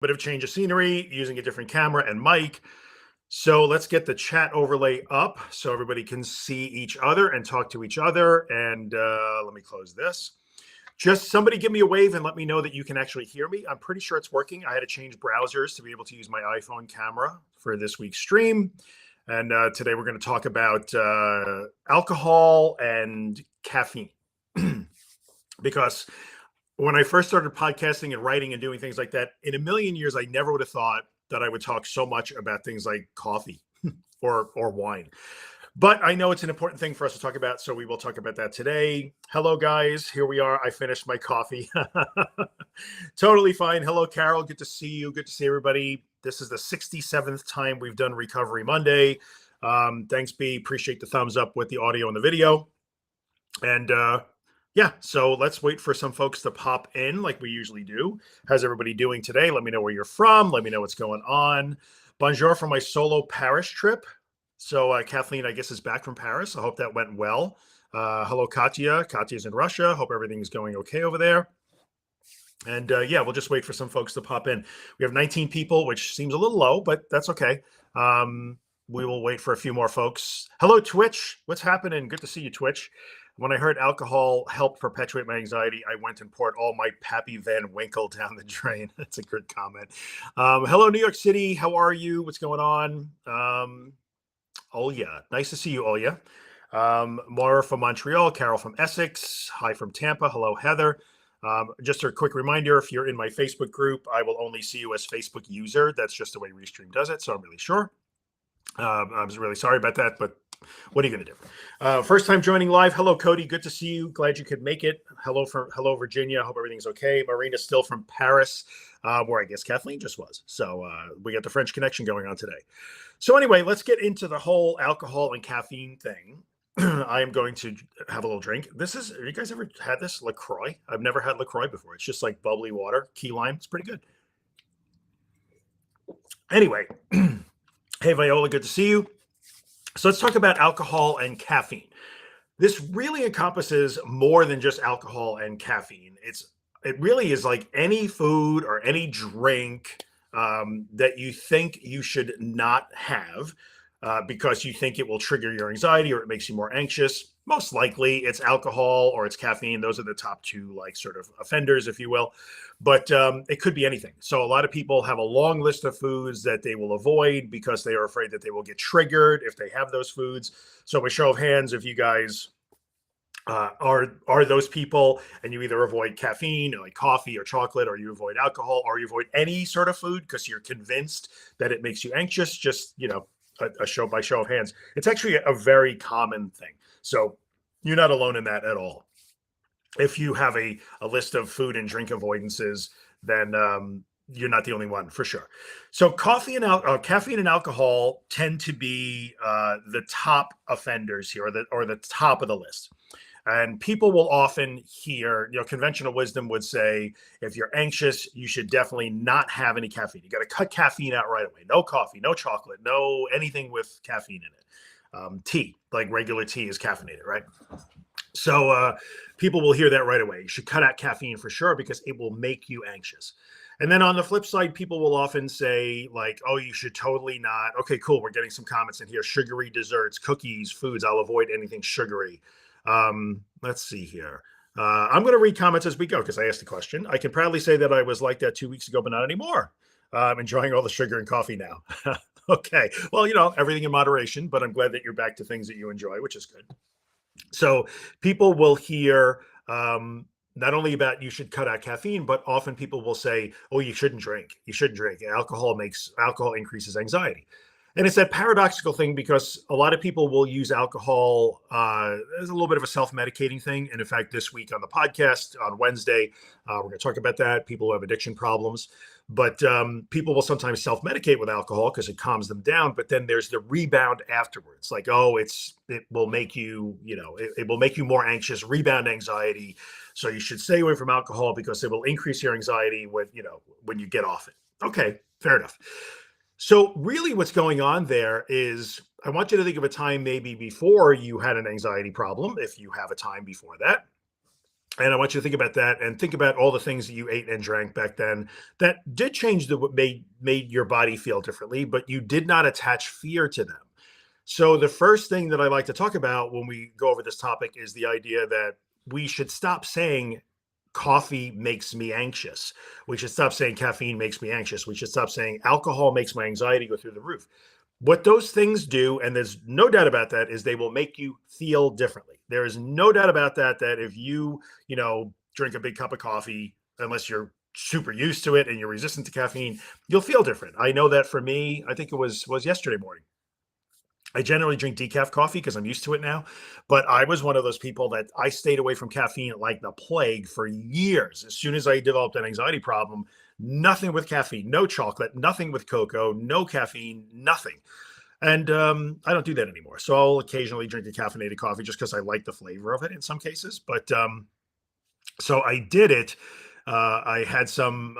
bit of change of scenery, using a different camera and mic. So let's get the chat overlay up so everybody can see each other and talk to each other. And let me close this. Just somebody give me a wave and let me know that you can actually hear me. I'm pretty sure it's working. I had to change browsers to be able to use my iPhone camera for this week's stream. And today we're going to talk about alcohol and caffeine. Because when I first started podcasting and writing and doing things like that, in a million years, I never would have thought that I would talk so much about things like coffee or wine. But I know it's an important thing for us to talk about, so we will talk about that today. Hello, guys. Here we are. I finished my coffee. Totally fine. Hello, Carol. Good to see you. Good to see everybody. This is the 67th time we've done Recovery Monday. Thanks, B. Appreciate the thumbs up with the audio and the video. And yeah, so let's wait for some folks to pop in like we usually do. How's everybody doing today? Let me know where you're from. Let me know what's going on. Bonjour from my solo Paris trip. So Kathleen, I guess, is back from Paris. I hope that went well. Hello, Katya. Katya's in Russia. Hope everything's going okay over there. And yeah, we'll just wait for some folks to pop in. We have 19 people, which seems a little low, but that's okay. We will wait for a few more folks. Hello, Twitch. What's happening? Good to see you, Twitch. When I heard alcohol helped perpetuate my anxiety, I went and poured all my Pappy Van Winkle down the drain. That's a good comment. Hello, New York City. How are you? What's going on? Olya. Nice to see you, Olya. Maura from Montreal. Carol from Essex. Hi from Tampa. Hello, Heather. Just a quick reminder, if you're in my Facebook group, I will only see you as Facebook user. That's just the way Restream does it, so I'm really sure. I was really sorry about that, but what are you going to do? First time joining live. Hello, Cody. Good to see you. Glad you could make it. Hello, Virginia. Hope everything's okay. Marina's still from Paris, where I guess Kathleen just was. So we got the French connection going on today. So anyway, let's get into the whole alcohol and caffeine thing. I am going to have a little drink. Have you guys ever had this LaCroix? I've never had LaCroix before. It's just like bubbly water, key lime. It's pretty good. Anyway, hey, Viola, good to see you. So let's talk about alcohol and caffeine. This really encompasses more than just alcohol and caffeine. It really is like any food or any drink that you think you should not have because you think it will trigger your anxiety or it makes you more anxious. Most likely it's alcohol or it's caffeine. Those are the top two like sort of offenders, if you will. But it could be anything. So a lot of people have a long list of foods that they will avoid because they are afraid that they will get triggered if they have those foods. So a show of hands, if you guys are those people and you either avoid caffeine or like coffee or chocolate, or you avoid alcohol, or you avoid any sort of food because you're convinced that it makes you anxious, just, a show by show of hands. It's actually a very common thing. So you're not alone in that at all. If you have a list of food and drink avoidances, then you're not the only one, for sure. So caffeine and alcohol tend to be the top offenders here, or the top of the list. And people will often hear, conventional wisdom would say, if you're anxious, you should definitely not have any caffeine. You got to cut caffeine out right away. No coffee, no chocolate, no anything with caffeine in it. Tea, like regular tea, is caffeinated, right? So people will hear that right away. You should cut out caffeine for sure because it will make you anxious. And then on the flip side, people will often say like, oh, you should totally not. Okay, cool. We're getting some comments in here. Sugary desserts, cookies, foods. I'll avoid anything sugary. Let's see here. I'm going to read comments as we go because I asked the question. I can proudly say that I was like that 2 weeks ago, but not anymore. I'm enjoying all the sugar and coffee now. Okay. Well, everything in moderation, but I'm glad that you're back to things that you enjoy, which is good. So people will hear not only about you should cut out caffeine, but often people will say, oh, you shouldn't drink. You shouldn't drink. Alcohol increases anxiety. And it's that paradoxical thing because a lot of people will use alcohol as a little bit of a self-medicating thing. And in fact, this week on the podcast on Wednesday, we're going to talk about that. People who have addiction problems. But people will sometimes self-medicate with alcohol because it calms them down. But then there's the rebound afterwards. Like, oh, it will make you, it will make you more anxious, rebound anxiety. So you should stay away from alcohol because it will increase your anxiety when you get off it. Okay, fair enough. So really what's going on there is I want you to think of a time maybe before you had an anxiety problem, if you have a time before that. And I want you to think about that and think about all the things that you ate and drank back then that did change the made your body feel differently, but you did not attach fear to them. So the first thing that I like to talk about when we go over this topic is the idea that we should stop saying coffee makes me anxious. We should stop saying caffeine makes me anxious. We should stop saying alcohol makes my anxiety go through the roof. What those things do, and there's no doubt about that, is they will make you feel differently. There is no doubt about that, that if you drink a big cup of coffee, unless you're super used to it and you're resistant to caffeine, you'll feel different. I know that for me, I think it was yesterday morning. I generally drink decaf coffee because I'm used to it now, but I was one of those people that I stayed away from caffeine like the plague for years. As soon as I developed an anxiety problem, nothing with caffeine, no chocolate, nothing with cocoa, no caffeine, nothing. And I don't do that anymore. So I'll occasionally drink a caffeinated coffee just because I like the flavor of it in some cases. But so I did it. I had some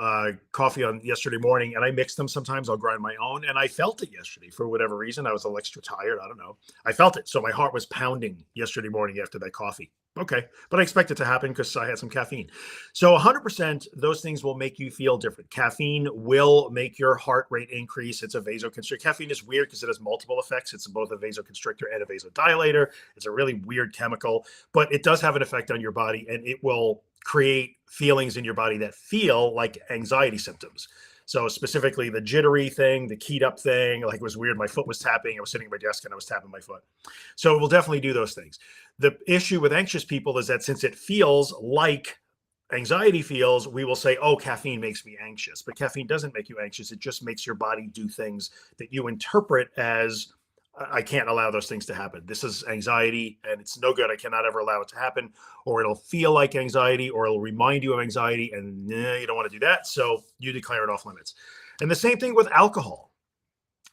coffee on yesterday morning, and I mixed them. Sometimes I'll grind my own, and I felt it yesterday for whatever reason. I was a little extra tired. I don't know. I felt it, so my heart was pounding yesterday morning after that coffee. Okay, but I expect it to happen because I had some caffeine. So 100%, those things will make you feel different. Caffeine will make your heart rate increase. It's a vasoconstrictor. Caffeine is weird because it has multiple effects. It's both a vasoconstrictor and a vasodilator. It's a really weird chemical, but it does have an effect on your body, and it will create feelings in your body that feel like anxiety symptoms. So specifically the jittery thing, the keyed up thing, like it was weird. My foot was tapping. I was sitting at my desk and I was tapping my foot. So it will definitely do those things. The issue with anxious people is that since it feels like anxiety feels, we will say, oh, caffeine makes me anxious. But caffeine doesn't make you anxious. It just makes your body do things that you interpret as I can't allow those things to happen. This is anxiety and it's no good. I cannot ever allow it to happen, or it'll feel like anxiety, or it'll remind you of anxiety. And you don't want to do that. So you declare it off limits. And the same thing with alcohol.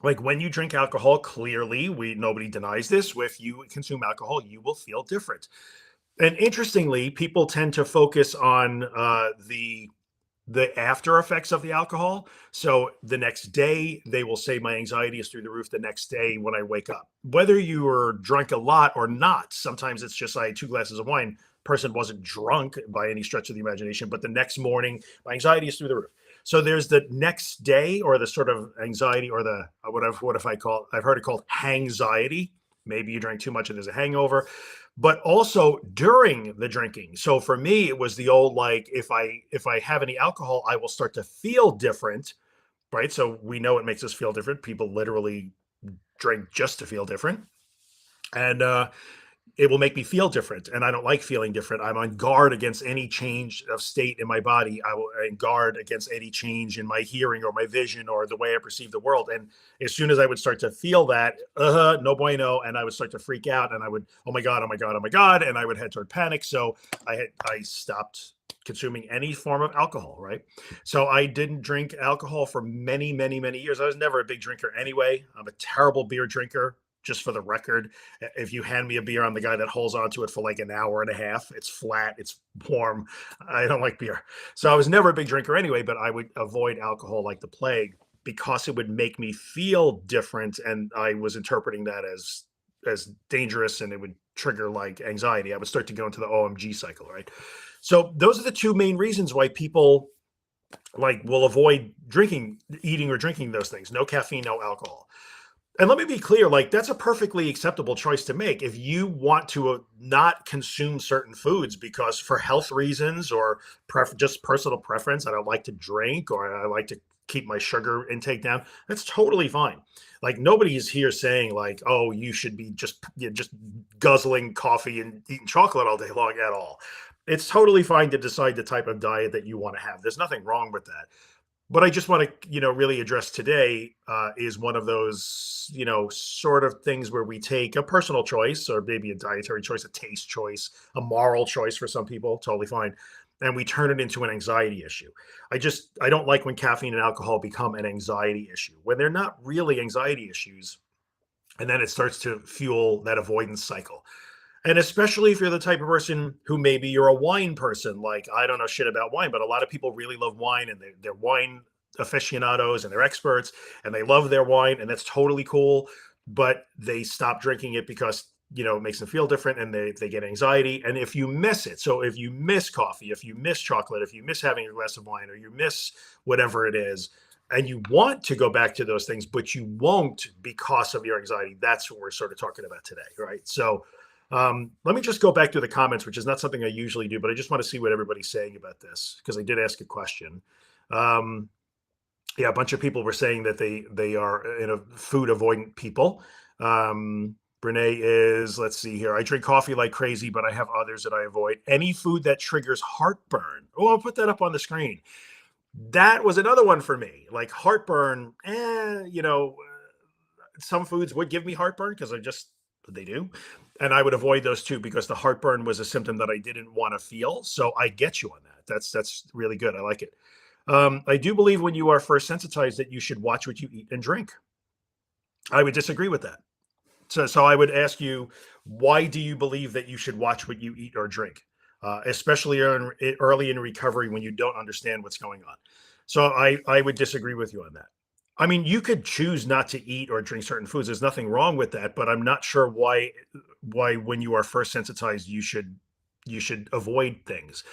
Like when you drink alcohol, clearly, nobody denies this. If you consume alcohol, you will feel different. And interestingly, people tend to focus on the after effects of the alcohol. So the next day, they will say my anxiety is through the roof the next day when I wake up. Whether you were drunk a lot or not, sometimes it's just I had 2 glasses of wine. Person wasn't drunk by any stretch of the imagination, but the next morning, my anxiety is through the roof. So there's the next day, or the sort of anxiety, or the what if I call, I've heard it called hangxiety. Maybe you drank too much and there's a hangover, but also during the drinking. So for me, it was the old, like, if I have any alcohol, I will start to feel different, right? So we know it makes us feel different. People literally drink just to feel different. And it will make me feel different, and I don't like feeling different. I'm on guard against any change of state in my body. I will guard against any change in my hearing or my vision or the way I perceive the world. And as soon as I would start to feel that, no bueno, and I would start to freak out, and I would, oh my god, oh my god, oh my god, and I would head toward panic. So I stopped consuming any form of alcohol, right? So I didn't drink alcohol for many, many, many years. I was never a big drinker anyway. I'm a terrible beer drinker, just for the record. If you hand me a beer, I'm the guy that holds on to it for like an hour and a half. It's flat, it's warm. I don't like beer. So I was never a big drinker anyway, but I would avoid alcohol like the plague because it would make me feel different. And I was interpreting that as dangerous, and it would trigger like anxiety. I would start to go into the OMG cycle, right? So those are the two main reasons why people like will avoid drinking, eating or drinking those things. No caffeine, no alcohol. And let me be clear, like that's a perfectly acceptable choice to make. If you want to not consume certain foods because for health reasons or just personal preference, I don't like to drink, or I like to keep my sugar intake down, that's totally fine. Like nobody is here saying like, oh, you should be just guzzling coffee and eating chocolate all day long at all. It's totally fine to decide the type of diet that you want to have. There's nothing wrong with that. What I just want to, really address today is one of those, sort of things where we take a personal choice, or maybe a dietary choice, a taste choice, a moral choice for some people, totally fine, and we turn it into an anxiety issue. I don't like when caffeine and alcohol become an anxiety issue when they're not really anxiety issues, and then it starts to fuel that avoidance cycle. And especially if you're the type of person who maybe you're a wine person, like I don't know shit about wine, but a lot of people really love wine, and they're wine aficionados and they're experts and they love their wine, and that's totally cool. But they stop drinking it because it makes them feel different, and they get anxiety. And if you miss it, so if you miss coffee, if you miss chocolate, if you miss having a glass of wine, or you miss whatever it is, and you want to go back to those things, but you won't because of your anxiety, that's what we're sort of talking about today, right? So let me just go back to the comments, which is not something I usually do, but I just want to see what everybody's saying about this, because I did ask a question. Um, yeah, a bunch of people were saying that they are food avoidant people. Brene is, let's see here. I drink coffee like crazy, but I have others that I avoid. Any food that triggers heartburn. Oh, I'll put that up on the screen. That was another one for me. Like heartburn, some foods would give me heartburn because they do. And I would avoid those too because the heartburn was a symptom that I didn't want to feel. So I get you on that. That's really good. I like it. I do believe when you are first sensitized that you should watch what you eat and drink. I would disagree with that. So I would ask you, why do you believe that you should watch what you eat or drink, especially early in recovery when you don't understand what's going on? So I would disagree with you on that. I mean, you could choose not to eat or drink certain foods. There's nothing wrong with that, but I'm not sure why when you are first sensitized you should avoid things.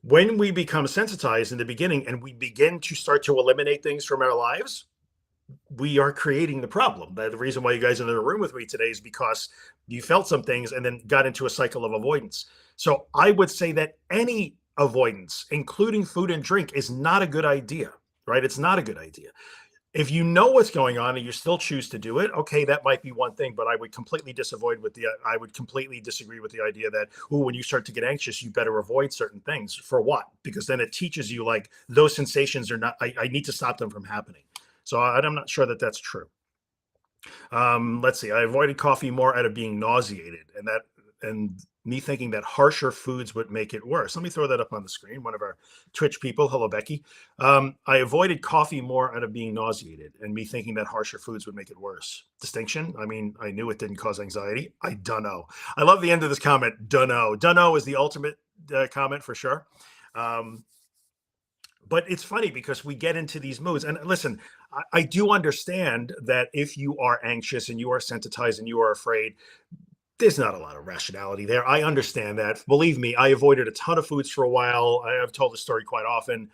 When we become sensitized in the beginning and we begin to start to eliminate things from our lives, we are creating the problem. The reason why you guys are in the room with me today is because you felt some things and then got into a cycle of avoidance. So I would say that any avoidance, including food and drink, is not a good idea, right? It's not a good idea. If you know what's going on and you still choose to do it, okay, that might be one thing. But I would completely I would completely disagree with the idea that, oh, when you start to get anxious, you better avoid certain things. For what? Because then it teaches you like those sensations are not. I need to stop them from happening. So I'm not sure that that's true. Let's see. I avoided coffee more out of being nauseated, and me thinking that harsher foods would make it worse. Let me throw that up on the screen. One of our Twitch people, hello Becky. I avoided coffee more out of being nauseated, and me thinking that harsher foods would make it worse. Distinction. I mean, I knew it didn't cause anxiety. I don't know. I love the end of this comment. Dunno. Dunno is the ultimate comment for sure. But it's funny because we get into these moods. And listen, I do understand that if you are anxious and you are sensitized and you are afraid, there's not a lot of rationality there. I understand that. Believe me, I avoided a ton of foods for a while. I've told the story quite often.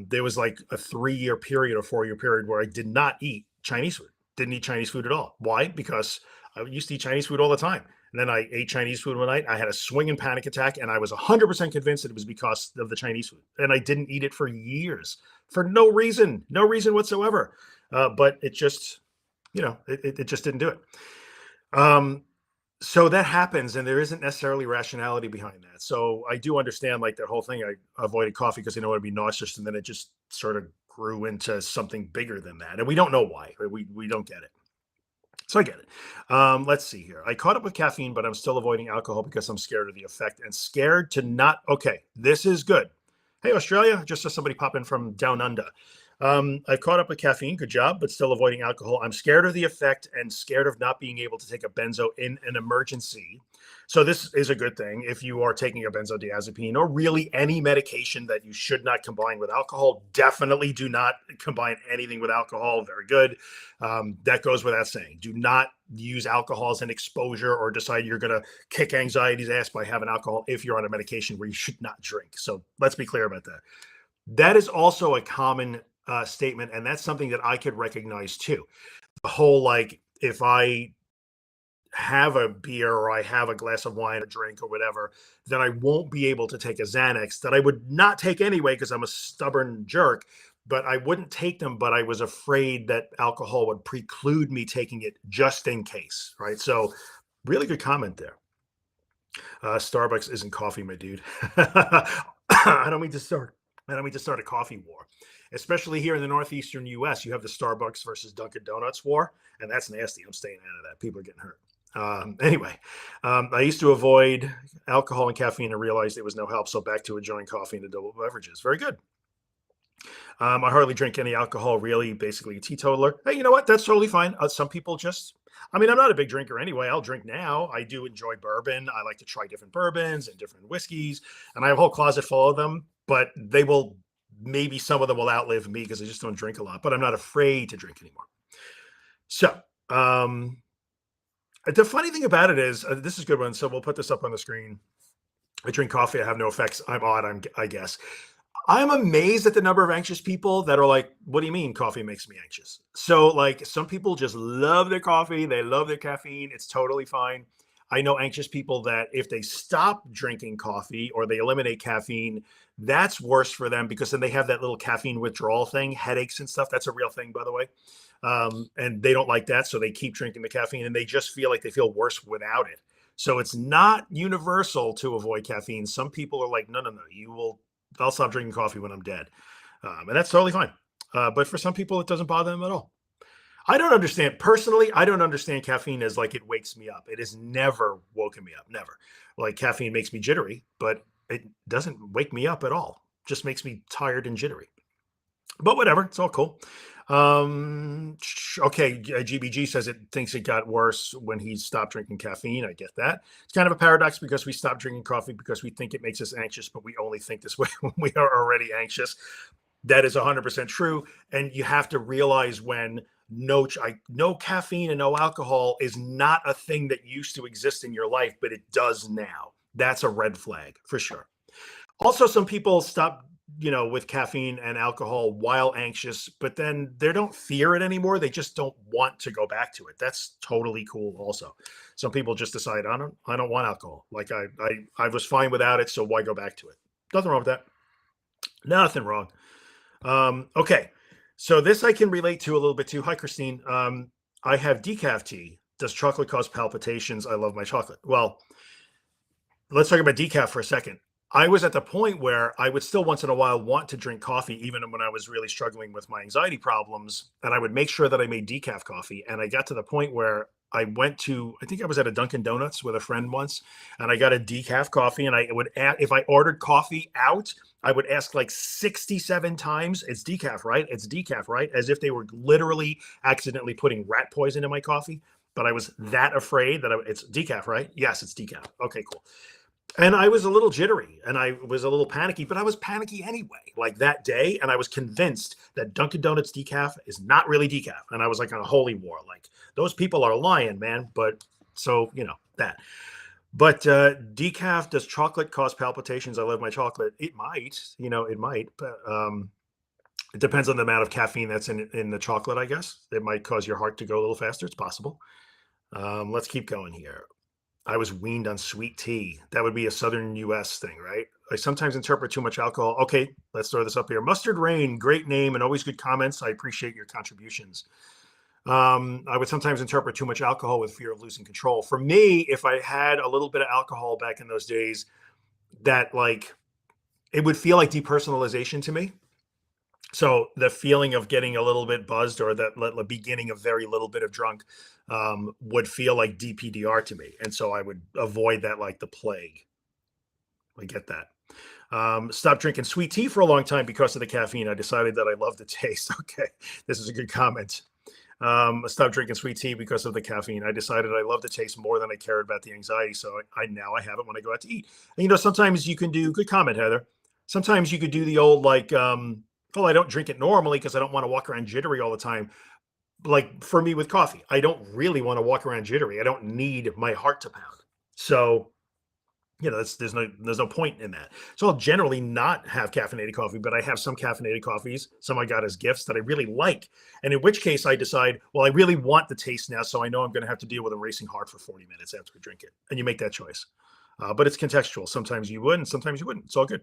There was like a 3-year period or 4-year period where I did not eat Chinese food, didn't eat Chinese food at all. Why? Because I used to eat Chinese food all the time. And then I ate Chinese food one night. I had a swinging panic attack, and I was 100% convinced that it was because of the Chinese food. And I didn't eat it for years for no reason whatsoever. But it just, it just didn't do it. So that happens, and there isn't necessarily rationality behind that. So I do understand like the whole thing. I avoided coffee because I know it'd be nauseous, and then it just sort of grew into something bigger than that. And we don't know why. We don't get it. So I get it. Let's see here. I caught up with caffeine, but I'm still avoiding alcohol because I'm scared of the effect and scared to not. Okay, this is good. Hey, Australia, just saw somebody pop in from down under. I've caught up with caffeine. Good job, but still avoiding alcohol. I'm scared of the effect and scared of not being able to take a benzo in an emergency. So this is a good thing if you are taking a benzodiazepine or really any medication that you should not combine with alcohol. Definitely do not combine anything with alcohol. Very good. That goes without saying. Do not use alcohol as an exposure or decide you're going to kick anxiety's ass by having alcohol if you're on a medication where you should not drink. So let's be clear about that. That is also a common statement, and that's something that I could recognize too. The whole like, if I have a beer or I have a glass of wine, a drink or whatever, then I won't be able to take a Xanax that I would not take anyway because I'm a stubborn jerk. But I wouldn't take them, but I was afraid that alcohol would preclude me taking it just in case, right? So really good comment there. Starbucks isn't coffee, my dude. I don't mean to start a coffee war, especially here in the northeastern U.S. You have the Starbucks versus Dunkin' Donuts war, and that's nasty. I'm staying out of that. People are getting hurt. Anyway, I used to avoid alcohol and caffeine and realized there was no help. So back to enjoying coffee and adult beverages. Very good. I hardly drink any alcohol, really, basically a teetotaler. Hey, you know what? That's totally fine. Some people just, I mean, I'm not a big drinker anyway. I'll drink now. I do enjoy bourbon. I like to try different bourbons and different whiskeys, and I have a whole closet full of them, but maybe some of them will outlive me because I just don't drink a lot, but I'm not afraid to drink anymore. So, The funny thing about it is, this is a good one. So we'll put this up on the screen. I drink coffee. I have no effects. I'm odd. I guess. I'm amazed at the number of anxious people that are like, "What do you mean coffee makes me anxious?" So, like, some people just love their coffee, they love their caffeine, it's totally fine. I know anxious people that if they stop drinking coffee or they eliminate caffeine, that's worse for them because then they have that little caffeine withdrawal thing, headaches and stuff. That's a real thing, by the way. And they don't like that, so they keep drinking the caffeine and they just feel like they feel worse without it. So it's not universal to avoid caffeine. Some people are like, no, no, no, I'll stop drinking coffee when I'm dead. And that's totally fine. But for some people, it doesn't bother them at all. I don't understand personally. I don't understand caffeine as like it wakes me up. It has never woken me up. Never. Like caffeine makes me jittery, but it doesn't wake me up at all. Just makes me tired and jittery. But whatever, it's all cool. Okay, GBG says it thinks it got worse when he stopped drinking caffeine. I get that. It's kind of a paradox because we stop drinking coffee because we think it makes us anxious, but we only think this way when we are already anxious. That is 100% true. And you have to realize when no caffeine and no alcohol is not a thing that used to exist in your life, but it does now. That's a red flag for sure. Also, some people stop, with caffeine and alcohol while anxious, but then they don't fear it anymore. They just don't want to go back to it. That's totally cool. Also, some people just decide, I don't want alcohol. Like I was fine without it, so why go back to it? Nothing wrong with that. Nothing wrong. Okay, so this I can relate to a little bit too. Hi, Christine. I have decaf tea. Does chocolate cause palpitations? I love my chocolate. Well, let's talk about decaf for a second. I was at the point where I would still once in a while want to drink coffee, even when I was really struggling with my anxiety problems. And I would make sure that I made decaf coffee. And I got to the point where I think I was at a Dunkin' Donuts with a friend once, and I got a decaf coffee. And if I ordered coffee out, I would ask like 67 times, "It's decaf, right? It's decaf, right?" As if they were literally accidentally putting rat poison in my coffee. But I was that afraid that it's decaf, right? Yes, it's decaf. Okay, cool. And I was a little jittery and I was a little panicky, but I was panicky anyway, like that day. And I was convinced that Dunkin' Donuts decaf is not really decaf. And I was like on a holy war, like those people are lying, man. But so, that. But decaf, does chocolate cause palpitations? I love my chocolate. It might, it might, but it depends on the amount of caffeine that's in the chocolate, I guess. It might cause your heart to go a little faster. It's possible. Let's keep going here. I was weaned on sweet tea. That would be a Southern US thing, right? I sometimes interpret too much alcohol. Okay, let's throw this up here. Mustard Rain, great name and always good comments. I appreciate your contributions. I would sometimes interpret too much alcohol with fear of losing control. For me, if I had a little bit of alcohol back in those days, that like it would feel like depersonalization to me. So the feeling of getting a little bit buzzed or the beginning of very little bit of drunk would feel like DPDR to me. And so I would avoid that like the plague. I get that. Stopped drinking sweet tea for a long time because of the caffeine. I decided that I love the taste. Okay, this is a good comment. I stopped drinking sweet tea because of the caffeine. I decided I love the taste more than I cared about the anxiety. So I now I have it when I go out to eat. And sometimes you can do good comment, Heather. Sometimes you could do the old like, oh, I don't drink it normally because I don't want to walk around jittery all the time. Like for me with coffee, I don't really want to walk around jittery. I don't need my heart to pound. So there's no point in that. So I'll generally not have caffeinated coffee, but I have some caffeinated coffees, some I got as gifts that I really like. And in which case I decide, well, I really want the taste now, so I know I'm going to have to deal with a racing heart for 40 minutes after I drink it. And you make that choice. But it's contextual. Sometimes you would, and sometimes you wouldn't. It's all good.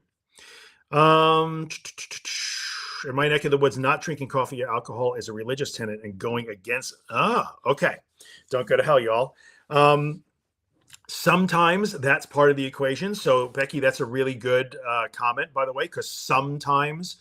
In my neck of the woods, not drinking coffee or alcohol is a religious tenet and going against. Okay. Don't go to hell, y'all. Sometimes that's part of the equation. So, Becky, that's a really good comment, by the way, because sometimes,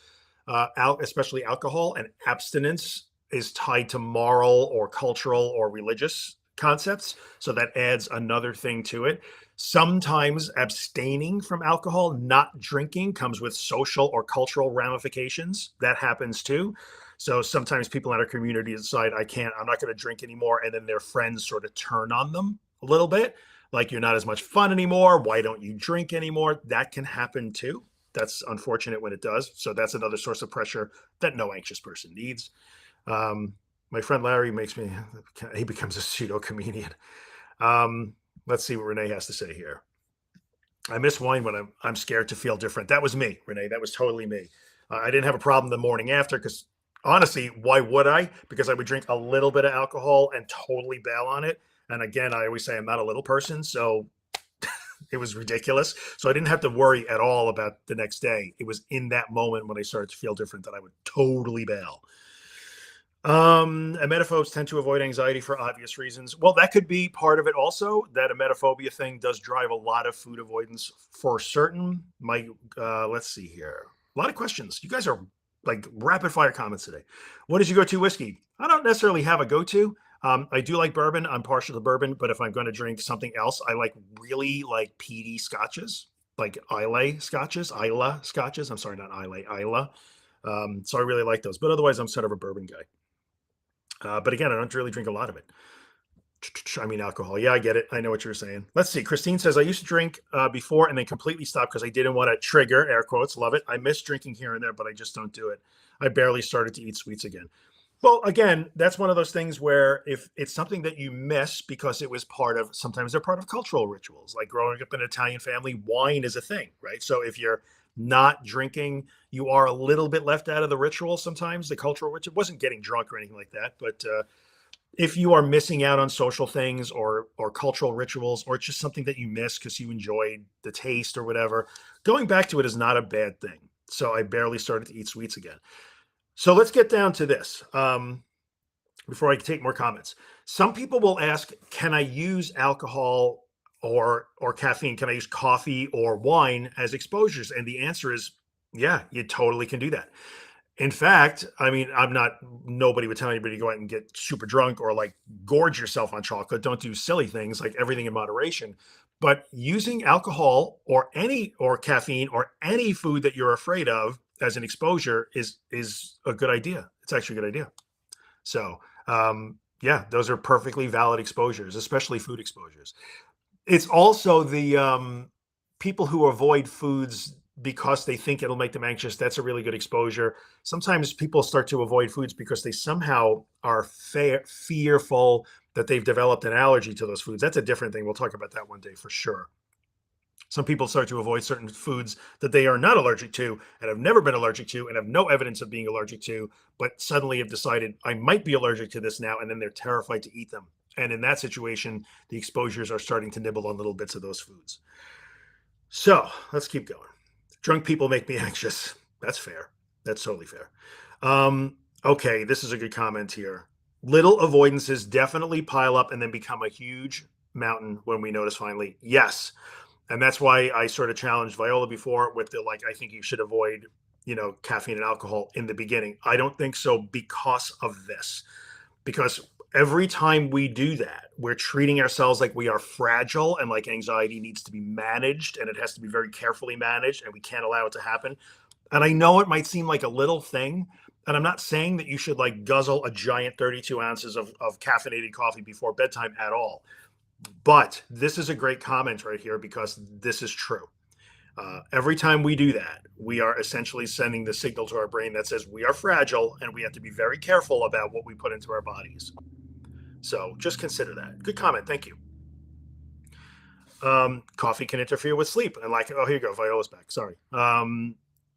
especially alcohol and abstinence, is tied to moral or cultural or religious concepts. So that adds another thing to it. Sometimes abstaining from alcohol, not drinking, comes with social or cultural ramifications. That happens too. So sometimes people in our community decide, I'm not going to drink anymore. And then their friends sort of turn on them a little bit. Like, you're not as much fun anymore. Why don't you drink anymore? That can happen too. That's unfortunate when it does. So that's another source of pressure that no anxious person needs. My friend Larry he becomes a pseudo comedian. Um, let's see what Renee has to say here. I miss wine when I'm scared to feel different. That was me, Renee. That was totally me. I didn't have a problem the morning after because honestly, why would I? Because I would drink a little bit of alcohol and totally bail on it. And again, I always say I'm not a little person, so it was ridiculous. So I didn't have to worry at all about the next day. It was in that moment when I started to feel different that I would totally bail. Emetophobes tend to avoid anxiety for obvious reasons. Well, that could be part of it also. That emetophobia thing does drive a lot of food avoidance for certain. Let's see here. A lot of questions. You guys are like rapid fire comments today. What is your go-to whiskey? I don't necessarily have a go-to. I do like bourbon. I'm partial to bourbon, but if I'm going to drink something else, I like really like peaty scotches, like Islay scotches, Isla scotches. I'm sorry, not Islay, Isla. So I really like those. But otherwise, I'm sort of a bourbon guy. But again, I don't really drink a lot of it. I mean, alcohol. Yeah, I get it. I know what you're saying. Let's see. Christine says, I used to drink before and then completely stopped because I didn't want to trigger, air quotes, love it. I miss drinking here and there, but I just don't do it. I barely started to eat sweets again. Well, again, that's one of those things where if it's something that you miss because it was sometimes they're part of cultural rituals, like growing up in an Italian family, wine is a thing, right? So if you're not drinking, you are a little bit left out of the ritual sometimes, the cultural ritual. It wasn't getting drunk or anything like that, but if you are missing out on social things or cultural rituals, or it's just something that you miss because you enjoyed the taste or whatever, going back to it is not a bad thing. So I barely started to eat sweets again. So let's get down to this before I take more comments. Some people will ask, can I use alcohol or caffeine? Can I use coffee or wine as exposures? And the answer is, yeah, you totally can do that. In fact, I mean, nobody would tell anybody to go out and get super drunk or like gorge yourself on chocolate. Don't do silly things, like everything in moderation. But using alcohol or caffeine or any food that you're afraid of as an exposure is a good idea. It's actually a good idea. So, yeah, those are perfectly valid exposures, especially food exposures. It's also the people who avoid foods because they think it'll make them anxious. That's a really good exposure. Sometimes people start to avoid foods because they somehow are fearful that they've developed an allergy to those foods. That's a different thing. We'll talk about that one day for sure. Some people start to avoid certain foods that they are not allergic to and have never been allergic to and have no evidence of being allergic to, but suddenly have decided I might be allergic to this now, and then they're terrified to eat them. And in that situation, the exposures are starting to nibble on little bits of those foods. So let's keep going. Drunk people make me anxious. That's fair. That's totally fair. Okay, this is a good comment here. Little avoidances definitely pile up and then become a huge mountain when we notice finally. Yes. And that's why I sort of challenged Viola before with the like, I think you should avoid, caffeine and alcohol in the beginning. I don't think so because of this. Because every time we do that, we're treating ourselves like we are fragile and like anxiety needs to be managed and it has to be very carefully managed and we can't allow it to happen. And I know it might seem like a little thing. And I'm not saying that you should like guzzle a giant 32 ounces of caffeinated coffee before bedtime at all. But this is a great comment right here because this is true. Every time we do that, we are essentially sending the signal to our brain that says we are fragile and we have to be very careful about what we put into our bodies. So just consider that. Good comment. Thank you. Coffee can interfere with sleep. And here you go. Viola's back. Sorry. And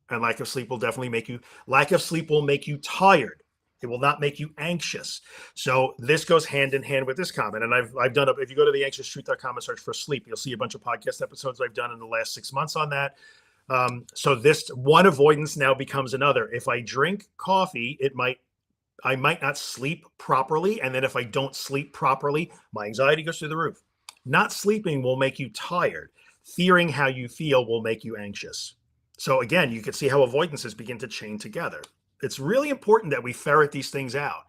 lack of sleep will make you tired. It will not make you anxious. So this goes hand in hand with this comment. And I've done if you go to theanxioustruth.com and search for sleep, you'll see a bunch of podcast episodes I've done in the last 6 months on that. So this one avoidance now becomes another. If I drink coffee, I might not sleep properly. And then if I don't sleep properly, my anxiety goes through the roof. Not sleeping will make you tired. Fearing how you feel will make you anxious. So again, you can see how avoidances begin to chain together. It's really important that we ferret these things out.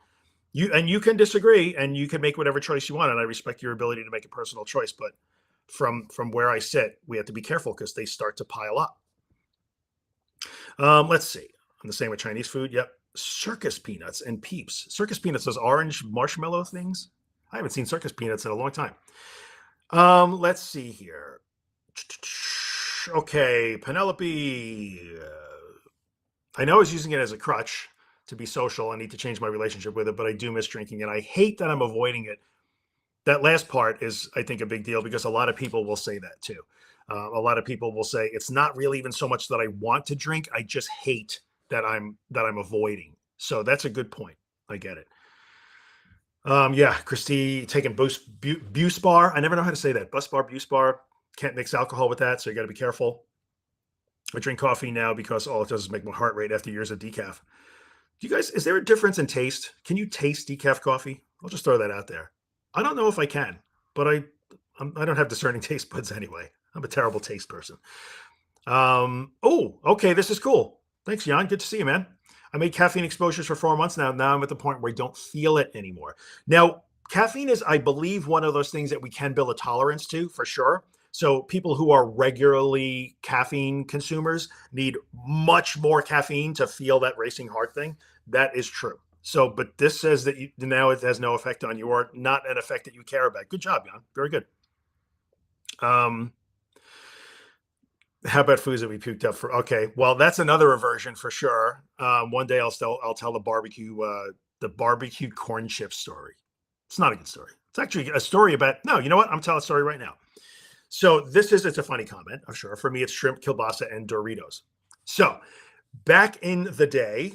You can disagree and you can make whatever choice you want. And I respect your ability to make a personal choice. But from where I sit, we have to be careful because they start to pile up. Let's see. I'm the same with Chinese food. Yep. Circus peanuts and Peeps. Circus peanuts, those orange marshmallow things. I haven't seen circus peanuts in a long time. Let's see here. Okay, Penelope. I know I was using it as a crutch to be social. I need to change my relationship with it, but I do miss drinking, and I hate that I'm avoiding it That last part is, I think, a big deal because a lot of people will say that too. A lot of people will say it's not really even so much that I want to drink; I just hate that I'm avoiding. So that's a good point. I get it. Yeah, Christy taking Buse Bar. I never know how to say that. Bus Bar, Buse Bar. Can't mix alcohol with that, so you got to be careful. I drink coffee now because all it does is make my heart rate after years of decaf. Do you guys, is there a difference in taste? Can you taste decaf coffee? I'll just throw that out there. I don't know if I can, but I don't have discerning taste buds anyway. I'm a terrible taste person. Oh, okay, this is cool. Thanks, Jan. Good to see you, man. I made caffeine exposures for 4 months now. Now I'm at the point where I don't feel it anymore. Now, caffeine is, I believe, one of those things that we can build a tolerance to for sure. So people who are regularly caffeine consumers need much more caffeine to feel that racing heart thing. That is true. So, but this says that now it has no effect on you, or not an effect that you care about. Good job, Jan. Very good. Um, how about foods that we puked up for? Okay, well, that's another aversion for sure. One day I'll tell the barbecue corn chip story. It's not a good story. It's actually a story about, no, you know what? I'm telling a story right now. So it's a funny comment, I'm sure. For me, it's shrimp, kielbasa, and Doritos. So back in the day,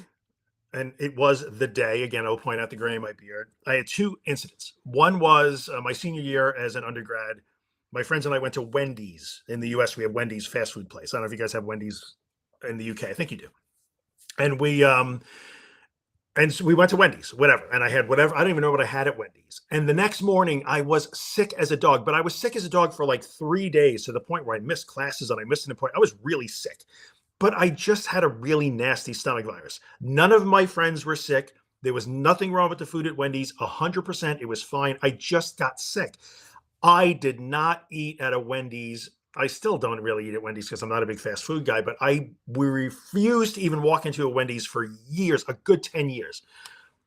and it was the day, again, I'll point out the gray in my beard, I had two incidents. One was my senior year as an undergrad. My friends and I went to Wendy's. In the US. We have Wendy's fast food place. I don't know if you guys have Wendy's in the UK. I think you do. And so we went to Wendy's, whatever. And I had whatever. I don't even know what I had at Wendy's. And the next morning, I was sick as a dog, but I was sick as a dog for like 3 days, to the point where I missed classes and I missed an appointment. I was really sick, but I just had a really nasty stomach virus. None of my friends were sick. There was nothing wrong with the food at Wendy's. 100%. It was fine. I just got sick. I did not eat at a Wendy's. I still don't really eat at Wendy's because I'm not a big fast food guy, but we refused to even walk into a Wendy's for years, a good 10 years.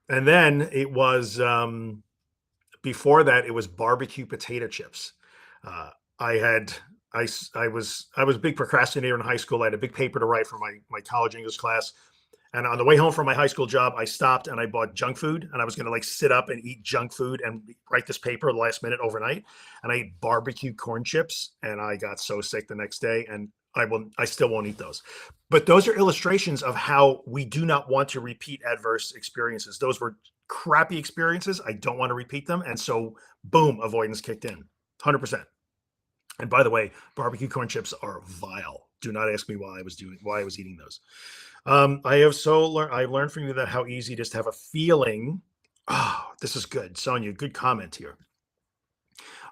And then it was before that, it was barbecue potato chips. Uh, I had I was a big procrastinator in high school. I had a big paper to write for my college English class. And on the way home from my high school job, I stopped and I bought junk food, and I was going to like sit up and eat junk food and write this paper last minute overnight. And I ate barbecue corn chips, and I got so sick the next day, and I still won't eat those. But those are illustrations of how we do not want to repeat adverse experiences. Those were crappy experiences. I don't want to repeat them. And so boom, avoidance kicked in 100%. And by the way, barbecue corn chips are vile. Do not ask me why I was eating those. I've learned from you that how easy it is to have a feeling. Oh, this is good. Sonia, good comment here.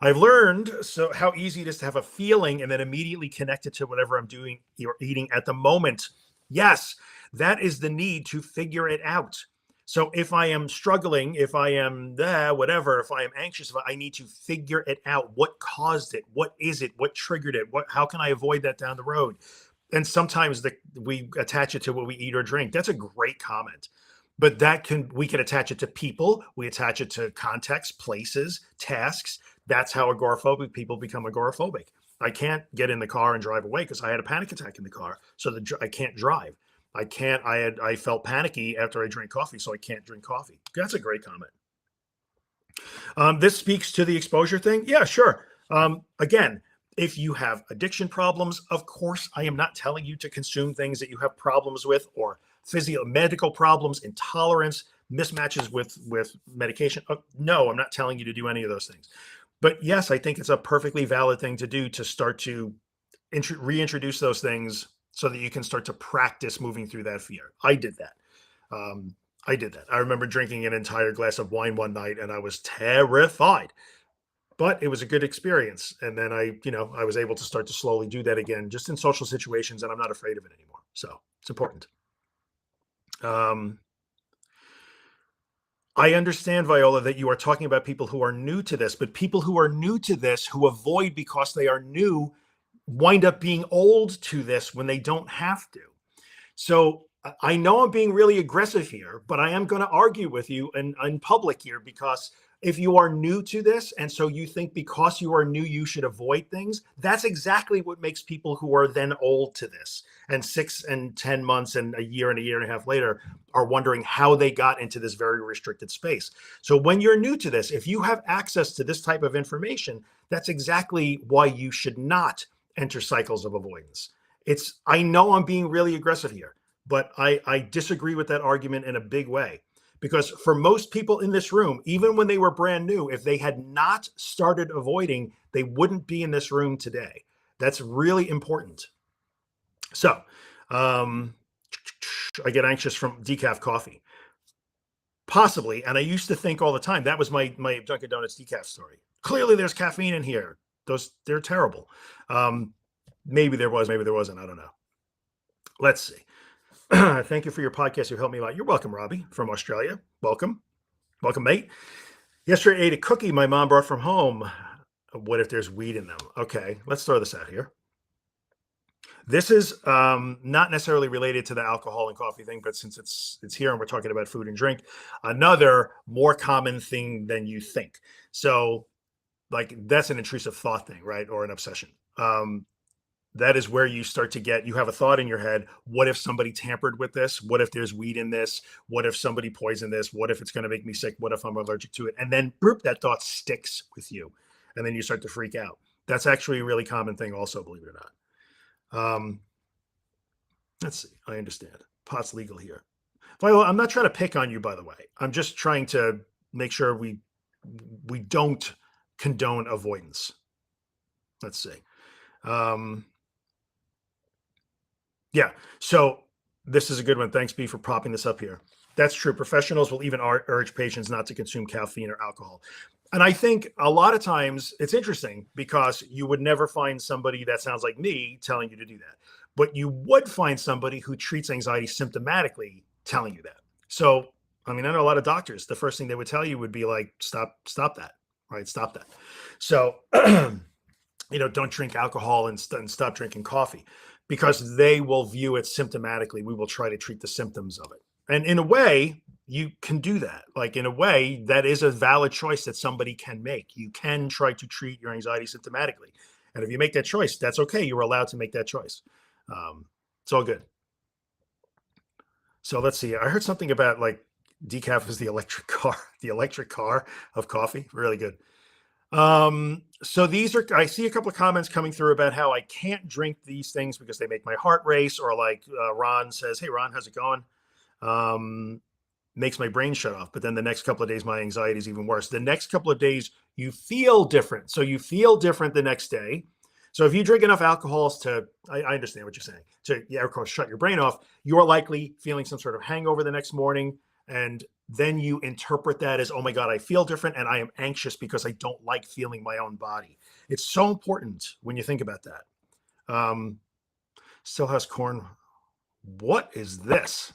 I've learned how easy it is to have a feeling and then immediately connect it to whatever I'm doing or eating at the moment. Yes, that is the need to figure it out. So if I am struggling, if I am whatever, if I am anxious, I need to figure it out. What caused it? What is it? What triggered it? How can I avoid that down the road? And sometimes we attach it to what we eat or drink. That's a great comment. But we can attach it to people. We attach it to context, places, tasks. That's how agoraphobic people become agoraphobic. I can't get in the car and drive away because I had a panic attack in the car. So I can't drive. I felt panicky after I drank coffee, so I can't drink coffee. That's a great comment. This speaks to the exposure thing. Yeah, sure. Again, if you have addiction problems, of course, I am not telling you to consume things that you have problems with, or medical problems, intolerance, mismatches with medication. No, I'm not telling you to do any of those things. But yes, I think it's a perfectly valid thing to do, to start to reintroduce those things so that you can start to practice moving through that fear. I did that. I remember drinking an entire glass of wine one night, and I was terrified. But it was a good experience. And then I was able to start to slowly do that again, just in social situations, and I'm not afraid of it anymore. So it's important. I understand, Viola, that you are talking about people who are new to this, but people who are new to this, who avoid because they are new, wind up being old to this when they don't have to. So I know I'm being really aggressive here, but I am going to argue with you in public here, because If you are new to this, and so you think because you are new, you should avoid things, that's exactly what makes people who are then old to this and 6 and 10 months and a year and a half later are wondering how they got into this very restricted space. So when you're new to this, if you have access to this type of information, that's exactly why you should not enter cycles of avoidance. I know I'm being really aggressive here, but I disagree with that argument in a big way. Because for most people in this room, even when they were brand new, if they had not started avoiding, they wouldn't be in this room today. That's really important. So I get anxious from decaf coffee. Possibly. And I used to think all the time, that was my Dunkin' Donuts decaf story. Clearly there's caffeine in here. They're terrible. Maybe there was, maybe there wasn't. I don't know. Let's see. Thank you for your podcast. You helped me a lot. You're welcome, Robbie from Australia. Welcome. Welcome, mate. Yesterday I ate a cookie my mom brought from home. What if there's weed in them? Okay, let's throw this out here. This is not necessarily related to the alcohol and coffee thing, but since it's here and we're talking about food and drink, another more common thing than you think. So like that's an intrusive thought thing, right? Or an obsession. That is where you start to you have a thought in your head. What if somebody tampered with this? What if there's weed in this? What if somebody poisoned this? What if it's going to make me sick? What if I'm allergic to it? And then boop, that thought sticks with you. And then you start to freak out. That's actually a really common thing also, believe it or not. Let's see. I understand. Pot's legal here. Viola, I'm not trying to pick on you, by the way. I'm just trying to make sure we don't condone avoidance. Let's see. Yeah. So this is a good one. Thanks, B, for propping this up here. That's true. Professionals will even urge patients not to consume caffeine or alcohol. And I think a lot of times it's interesting because you would never find somebody that sounds like me telling you to do that. But you would find somebody who treats anxiety symptomatically telling you that. So, I mean, I know a lot of doctors, the first thing they would tell you would be like, stop that, right? Stop that. So, don't drink alcohol and stop drinking coffee because they will view it symptomatically. We will try to treat the symptoms of it. And in a way, you can do that. Like in a way, that is a valid choice that somebody can make. You can try to treat your anxiety symptomatically. And if you make that choice, that's okay. You're allowed to make that choice. It's all good. So let's see. I heard something about like decaf is the electric car of coffee. Really good. So I see a couple of comments coming through about how I can't drink these things because they make my heart race, or like Ron says, hey, Ron, how's it going? Makes my brain shut off. But then the next couple of days, my anxiety is even worse. The next couple of days, you feel different. So you feel different the next day. So if you drink enough alcohols I understand what you're saying, to shut your brain off, you're likely feeling some sort of hangover the next morning. And then you interpret that as, oh my God, I feel different and I am anxious because I don't like feeling my own body. It's so important when you think about that. Still has corn. What is this?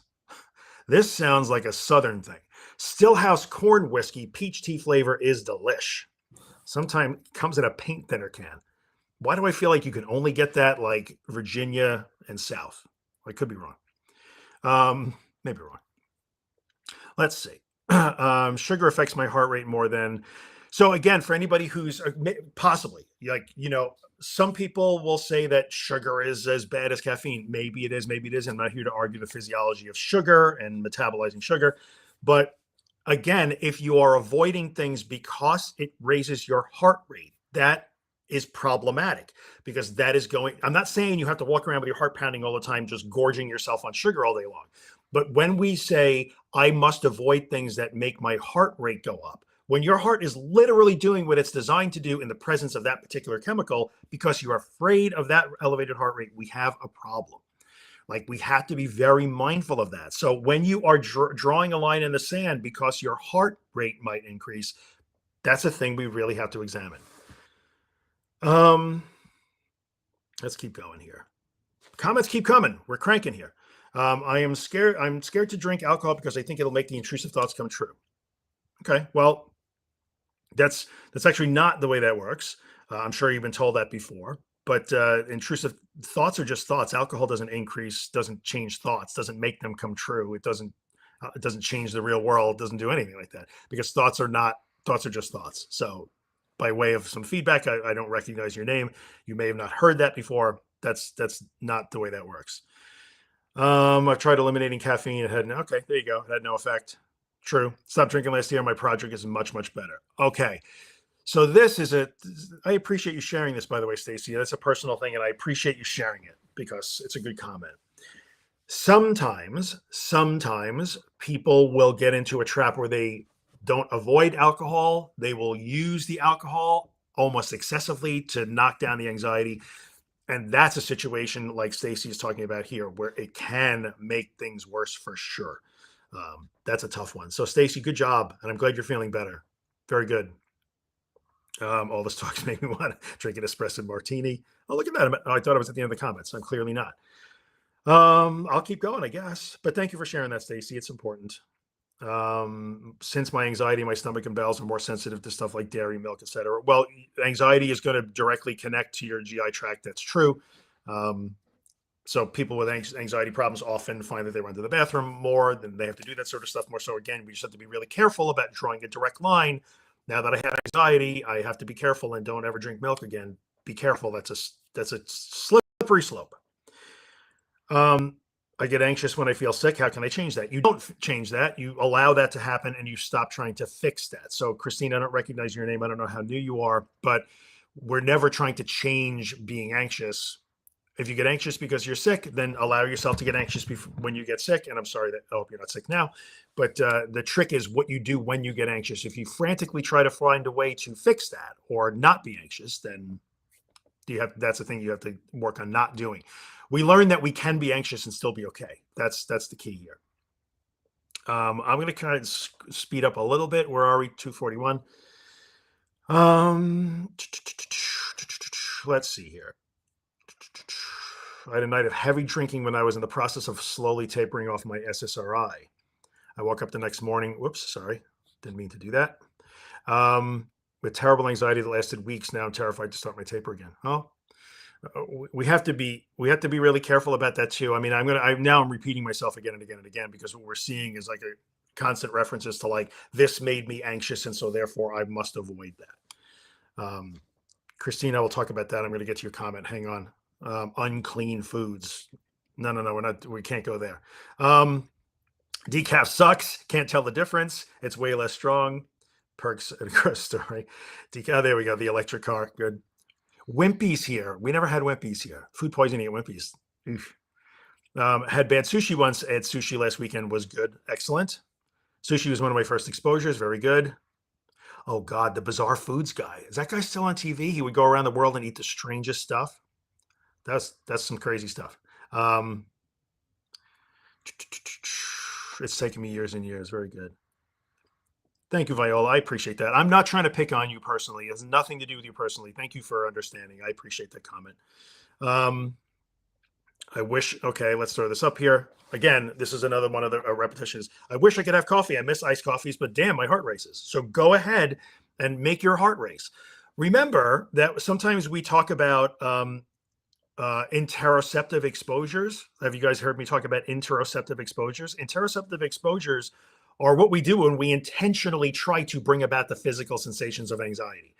This sounds like a Southern thing. Stillhouse corn whiskey, peach tea flavor is delish. Sometimes it comes in a paint thinner can. Why do I feel like you can only get that like Virginia and South? I could be wrong. Maybe wrong. Let's see. Sugar affects my heart rate more than. So again, for anybody who's possibly like, some people will say that sugar is as bad as caffeine. Maybe it is, maybe it isn't. I'm not here to argue the physiology of sugar and metabolizing sugar. But again, if you are avoiding things because it raises your heart rate, that is problematic because that is I'm not saying you have to walk around with your heart pounding all the time, just gorging yourself on sugar all day long. But when we say, I must avoid things that make my heart rate go up, when your heart is literally doing what it's designed to do in the presence of that particular chemical, because you're afraid of that elevated heart rate, we have a problem. Like we have to be very mindful of that. So when you are drawing a line in the sand because your heart rate might increase, that's a thing we really have to examine. Let's keep going here. Comments keep coming. We're cranking here. I'm scared to drink alcohol because I think it'll make the intrusive thoughts come true. Okay, well, that's actually not the way that works. I'm sure you've been told that before, but intrusive thoughts are just thoughts. Alcohol doesn't change thoughts, doesn't make them come true. It doesn't change the real world, doesn't do anything like that because thoughts are not thoughts are just thoughts. So, by way of some feedback, I don't recognize your name. You may have not heard that before. That's not the way that works. I've tried eliminating caffeine. It had okay, there you go. It had no effect. True. Stopped drinking last year. My project is much better. Okay. So this is a. I appreciate you sharing this, by the way, Stacy. That's a personal thing, and I appreciate you sharing it because it's a good comment. Sometimes people will get into a trap where they don't avoid alcohol. They will use the alcohol almost excessively to knock down the anxiety. And that's a situation like Stacy is talking about here, where it can make things worse for sure. That's a tough one. So, Stacy, good job, and I'm glad you're feeling better. Very good. All this talk's made me want to drink an espresso martini. Oh, look at that! I thought I was at the end of the comments. I'm clearly not. I'll keep going, I guess. But thank you for sharing that, Stacy. It's important. Since my anxiety, my stomach and bowels are more sensitive to stuff like dairy, milk, etc. Well, anxiety is going to directly connect to your GI tract. That's true. Um, so people with anxiety problems often find that they run to the bathroom more, then they have to do that sort of stuff more. So again, we just have to be really careful about drawing a direct line. Now that I have anxiety, I have to be careful and don't ever drink milk again. Be careful. That's a slippery slope. I get anxious when I feel sick. How can I change that? You don't change that. You allow that to happen and you stop trying to fix that. So, Christine, I don't recognize your name. I don't know how new you are, but we're never trying to change being anxious. If you get anxious because you're sick, then allow yourself to get anxious when you get sick. And I'm sorry that I hope you're not sick now. But the trick is what you do when you get anxious. If you frantically try to find a way to fix that or not be anxious, then that's the thing you have to work on not doing. We learned that we can be anxious and still be okay. That's the key here. I'm going to kind of speed up a little bit. Where are we? 241. Let's see here. I had a night of heavy drinking when I was in the process of slowly tapering off my SSRI. I woke up the next morning. Whoops, sorry. Didn't mean to do that. With terrible anxiety that lasted weeks. Now I'm terrified to start my taper again. Oh, we have to be really careful about that too. I mean, I'm repeating myself again and again and again because what we're seeing is like a constant references to like this made me anxious and so therefore I must avoid that. Christina, we'll talk about that. I'm going to get to your comment. Hang on. Unclean foods. No, we can't go there. Decaf sucks. Can't tell the difference. It's way less strong. Perks at a grocery store. Decaf. There we go. The electric car. Good. Wimpy's here. We never had Wimpy's here. Food poisoning at Wimpy's. Had bad sushi once. I had sushi last weekend. Was good. Excellent. Sushi was one of my first exposures. Very good. Oh God, the Bizarre Foods guy. Is that guy still on TV? He would go around the world and eat the strangest stuff. That's some crazy stuff. It's taken me years and years. Very good. Thank you, Viola. I appreciate that. I'm not trying to pick on you personally. It has nothing to do with you personally. Thank you for understanding. I appreciate that comment. I wish, okay, let's throw this up here. Again, this is another one of the repetitions. I wish I could have coffee. I miss iced coffees, but damn, my heart races. So go ahead and make your heart race. Remember that sometimes we talk about interoceptive exposures. Have you guys heard me talk about interoceptive exposures? Interoceptive exposures are what we do when we intentionally try to bring about the physical sensations of anxiety.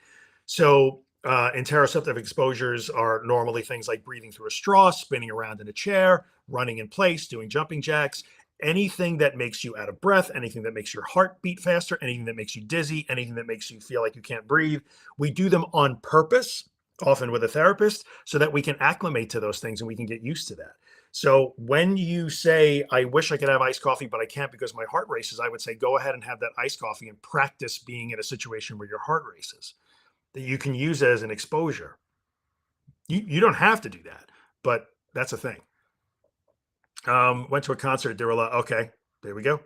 So interoceptive exposures are normally things like breathing through a straw, spinning around in a chair, running in place, doing jumping jacks, anything that makes you out of breath, anything that makes your heart beat faster, anything that makes you dizzy, anything that makes you feel like you can't breathe. We do them on purpose, often with a therapist, so that we can acclimate to those things and we can get used to that. So when you say, I wish I could have iced coffee, but I can't because my heart races, I would say, go ahead and have that iced coffee and practice being in a situation where your heart races, that you can use as an exposure. You don't have to do that, but that's a thing. Went to a concert. There were a lot. Okay, there we go.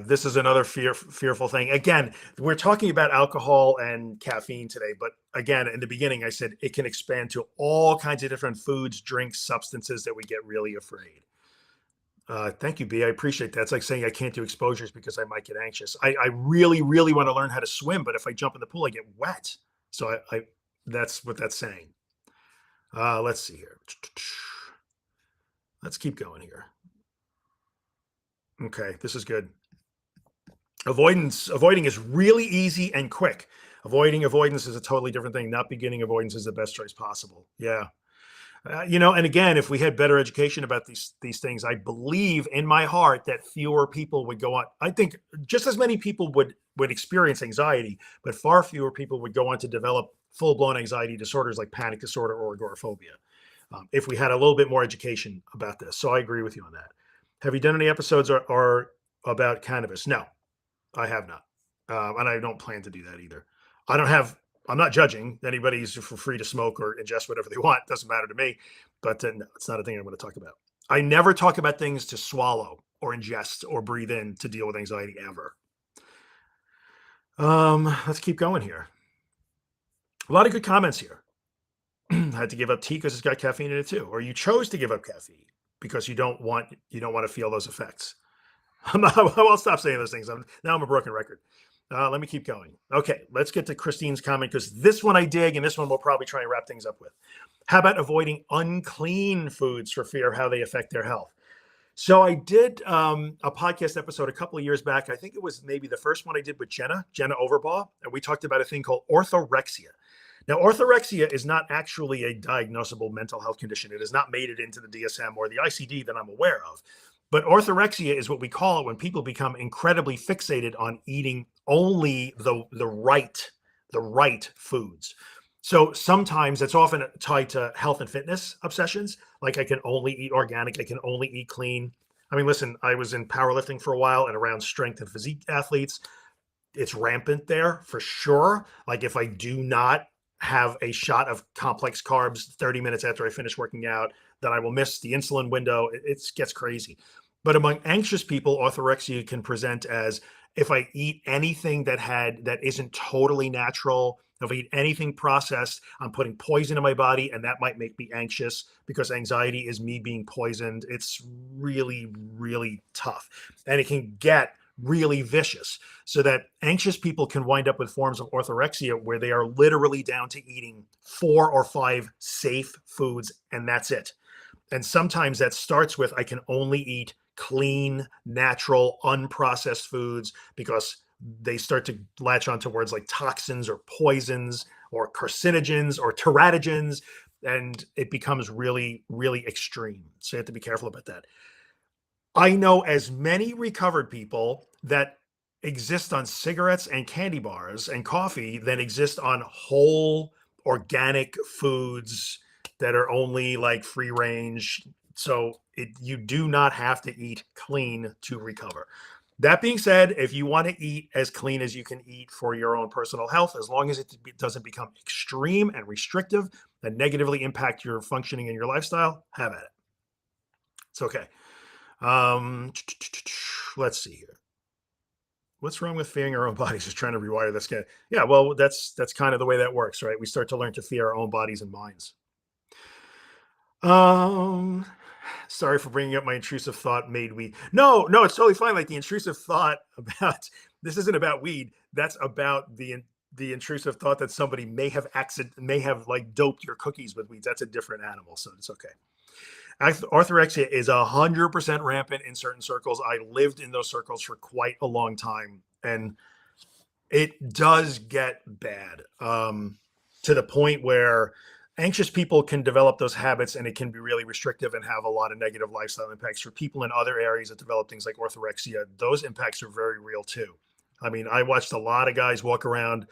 This is another fearful thing. Again, we're talking about alcohol and caffeine today, but again, in the beginning, I said it can expand to all kinds of different foods, drinks, substances that we get really afraid. Thank you, B. I appreciate that. It's like saying I can't do exposures because I might get anxious. I really, really want to learn how to swim, but if I jump in the pool, I get wet. So that's what that's saying. Let's see here. Let's keep going here. Okay, this is good. Avoiding is really easy and quick. Avoidance is a totally different thing. Not beginning avoidance is the best choice possible. Yeah. And again, if we had better education about these things, I believe in my heart that fewer people would go on. I think just as many people would experience anxiety, but far fewer people would go on to develop full blown anxiety disorders like panic disorder or agoraphobia. If we had a little bit more education about this, so I agree with you on that. Have you done any episodes or about cannabis? No, I have not, and I don't plan to do that either. I don't have. I'm not judging. Anybody's free to smoke or ingest whatever they want. Doesn't matter to me. But no, it's not a thing I'm going to talk about. I never talk about things to swallow or ingest or breathe in to deal with anxiety ever. Let's keep going here. A lot of good comments here. Had to give up tea because it's got caffeine in it too, or you chose to give up caffeine because you don't want to feel those effects. I'll stop saying those things. Now I'm a broken record. Let me keep going. Okay, let's get to Christine's comment because this one I dig, and this one we'll probably try and wrap things up with. How about avoiding unclean foods for fear of how they affect their health? So I did a podcast episode a couple of years back. I think it was maybe the first one I did with Jenna Overbaugh, and we talked about a thing called orthorexia. Now, orthorexia is not actually a diagnosable mental health condition. It has not made it into the DSM or the ICD that I'm aware of. But orthorexia is what we call it when people become incredibly fixated on eating only the right foods. So sometimes it's often tied to health and fitness obsessions. Like I can only eat organic, I can only eat clean. I mean, listen, I was in powerlifting for a while and around strength and physique athletes. It's rampant there for sure. Like if I do not have a shot of complex carbs 30 minutes after I finish working out, then I will miss the insulin window. It gets crazy. But among anxious people, orthorexia can present as if I eat anything that isn't totally natural, if I eat anything processed, I'm putting poison in my body, and that might make me anxious because anxiety is me being poisoned. It's really, really tough. And it can get really vicious so that anxious people can wind up with forms of orthorexia where they are literally down to eating 4 or 5 safe foods, and that's it. And sometimes that starts with I can only eat clean, natural, unprocessed foods because they start to latch onto words like toxins or poisons or carcinogens or teratogens, and it becomes really, really extreme. So you have to be careful about that. I know as many recovered people that exist on cigarettes and candy bars and coffee than exist on whole organic foods that are only like free range. So you do not have to eat clean to recover. That being said, if you want to eat as clean as you can eat for your own personal health, as long as it doesn't become extreme and restrictive and negatively impact your functioning and your lifestyle, have at it. It's okay. Let's see here. What's wrong with fearing our own bodies? Just trying to rewire this guy. Yeah, well, that's kind of the way that works, right? We start to learn to fear our own bodies and minds. Sorry for bringing up my intrusive thought made weed. No, it's totally fine. Like the intrusive thought about this isn't about weed. That's about the intrusive thought that somebody may have like doped your cookies with weeds. That's a different animal, so it's okay. Orthorexia is 100% rampant in certain circles. I lived in those circles for quite a long time, and it does get bad to the point where anxious people can develop those habits, and it can be really restrictive and have a lot of negative lifestyle impacts. For people in other areas that develop things like orthorexia, those impacts are very real too. I mean, I watched a lot of guys walk around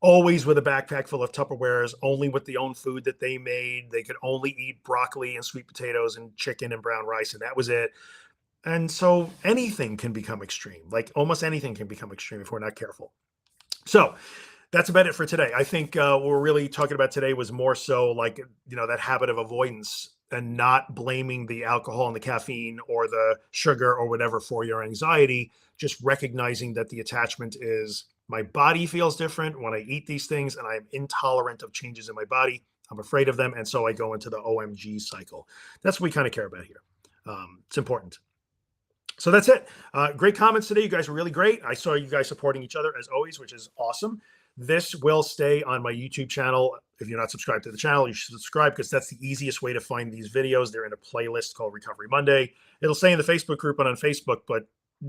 always with a backpack full of Tupperwares, only with the own food that they made. They could only eat broccoli and sweet potatoes and chicken and brown rice, and that was it. And so anything can become extreme. Like almost anything can become extreme if we're not careful. So that's about it for today. I think what we're really talking about today was more so like, that habit of avoidance and not blaming the alcohol and the caffeine or the sugar or whatever for your anxiety, just recognizing that the attachment is my body feels different when I eat these things and I'm intolerant of changes in my body. I'm afraid of them. And so I go into the OMG cycle. That's what we kind of care about here. It's important. So that's it. Great comments today. You guys were really great. I saw you guys supporting each other as always, which is awesome. This will stay on my YouTube channel. If you're not subscribed to the channel, you should subscribe because that's the easiest way to find these videos. They're in a playlist called Recovery Monday. It'll stay in the Facebook group and on Facebook, but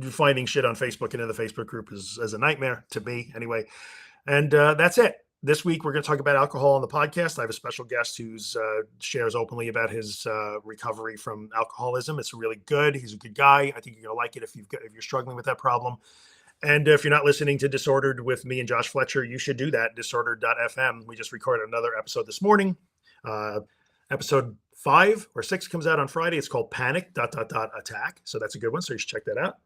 finding shit on Facebook and in the Facebook group is a nightmare to me anyway. And that's it. This week, we're going to talk about alcohol on the podcast. I have a special guest who shares openly about his recovery from alcoholism. It's really good. He's a good guy. I think you're going to like it if you're struggling with that problem. And if you're not listening to Disordered with me and Josh Fletcher, you should do that. Disordered.fm. We just recorded another episode this morning. Episode 5 or 6 comes out on Friday. It's called Panic ... Attack. So that's a good one. So you should check that out.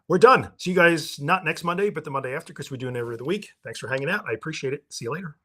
We're done. See you guys not next Monday, but the Monday after, because we're doing it every other week. Thanks for hanging out. I appreciate it. See you later.